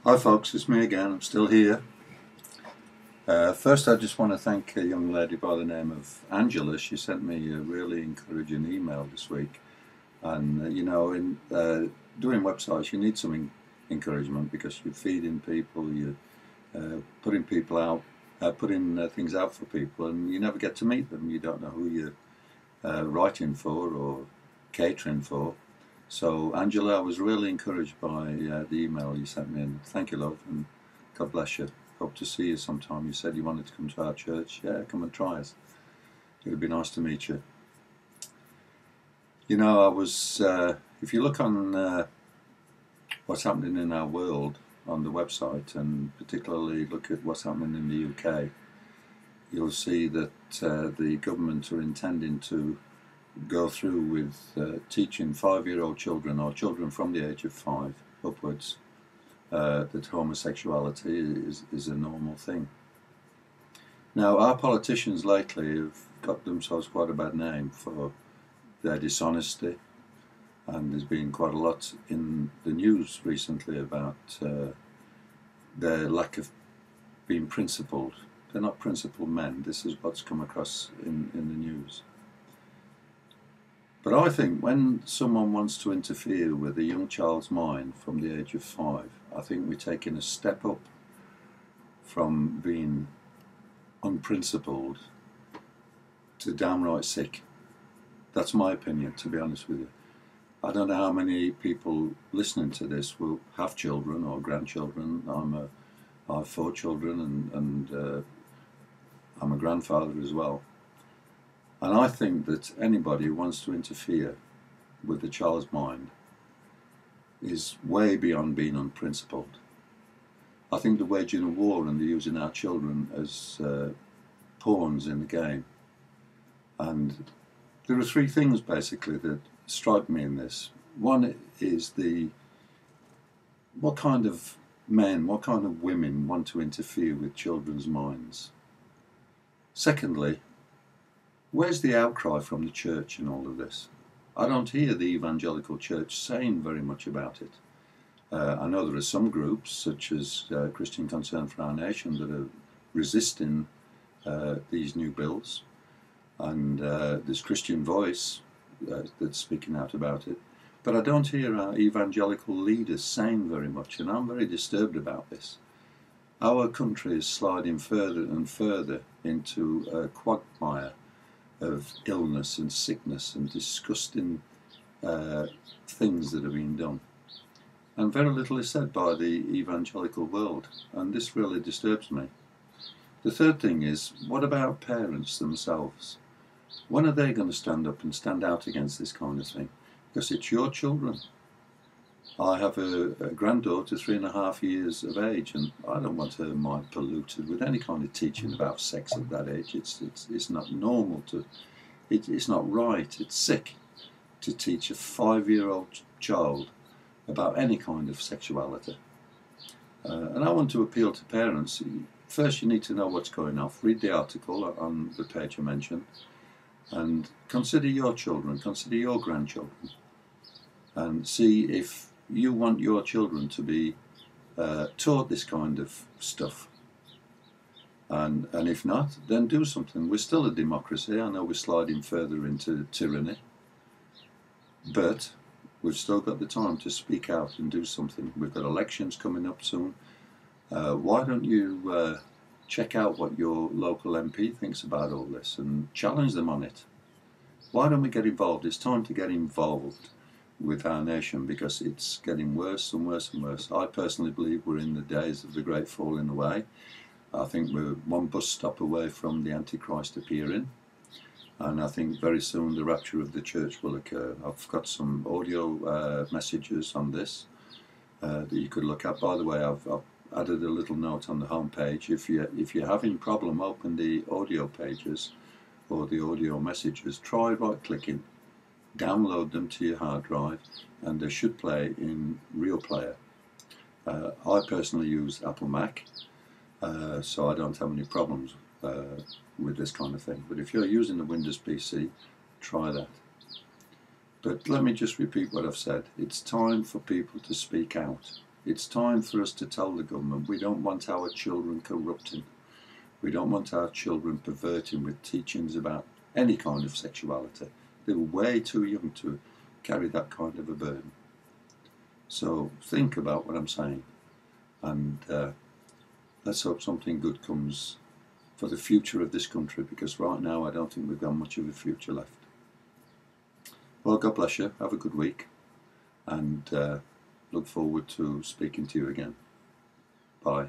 Hi folks, it's me again. I'm still here. First I just want to thank a young lady by the name of Angela. She sent me a really encouraging email this week. And in doing websites you need some encouragement, because you're feeding people, you're putting people out, putting things out for people, and you never get to meet them. You don't know who you're writing for or catering for. So Angela, I was really encouraged by the email you sent me, and thank you, love, and God bless you. Hope to see you sometime. You said you wanted to come to our church. Yeah, come and try us. It would be nice to meet you. I was, if you look on what's happening in our world on the website, and particularly look at what's happening in the UK, you'll see that the government are intending to go through with teaching 5-year-old children, or children from the age of 5 upwards, that homosexuality is a normal thing. Now, our politicians lately have got themselves quite a bad name for their dishonesty, and there's been quite a lot in the news recently about their lack of being principled. They're not principled men. This is what's come across in the news. But I think when someone wants to interfere with a young child's mind from the age of 5, I think we're taking a step up from being unprincipled to downright sick. That's my opinion, to be honest with you. I don't know how many people listening to this will have children or grandchildren. I have 4 children, and I'm a grandfather as well. And I think that anybody who wants to interfere with the child's mind is way beyond being unprincipled. I think they're waging a war, and they're using our children as pawns in the game. And there are 3 things basically that strike me in this. One is what kind of men, what kind of women want to interfere with children's minds. Secondly, where's the outcry from the church in all of this? I don't hear the evangelical church saying very much about it. I know there are some groups, such as Christian Concern for Our Nation, that are resisting these new bills, and there's Christian Voice that's speaking out about it. But I don't hear our evangelical leaders saying very much, and I'm very disturbed about this. Our country is sliding further and further into a quagmire of illness and sickness and disgusting things that are being done. And very little is said by the evangelical world, and this really disturbs me. The third thing is, what about parents themselves? When are they going to stand up and stand out against this kind of thing? Because it's your children. I have a granddaughter, 3.5 years of age, and I don't want her mind polluted with any kind of teaching about sex at that age. It's not normal to, it's not right, it's sick to teach a 5-year-old child about any kind of sexuality. And I want to appeal to parents. First, you need to know what's going on. Read the article on the page I mentioned, and consider your children, consider your grandchildren, and see if you want your children to be taught this kind of stuff. And if not, then do something. We're still a democracy. I know we're sliding further into tyranny, but we've still got the time to speak out and do something. We've got elections coming up soon. Why don't you check out what your local MP thinks about all this and challenge them on it? Why don't we get involved? It's time to get involved with our nation, because it's getting worse and worse and worse. I personally believe we're in the days of the great falling away. I think we're one bus stop away from the Antichrist appearing, and I think very soon the rapture of the church will occur. I've got some audio messages on this that you could look at. By the way, I've added a little note on the home page. If you're having a problem, open the audio pages or the audio messages. Try right-clicking, download them to your hard drive, and they should play in Real Player. I personally use Apple Mac, so I don't have any problems with this kind of thing. But if you're using a Windows PC, try that. But let me just repeat what I've said. It's time for people to speak out. It's time for us to tell the government we don't want our children corrupting. We don't want our children perverting with teachings about any kind of sexuality. They're way too young to carry that kind of a burden. So think about what I'm saying, and let's hope something good comes for the future of this country, because right now I don't think we've got much of a future left. Well, God bless you. Have a good week, and look forward to speaking to you again. Bye.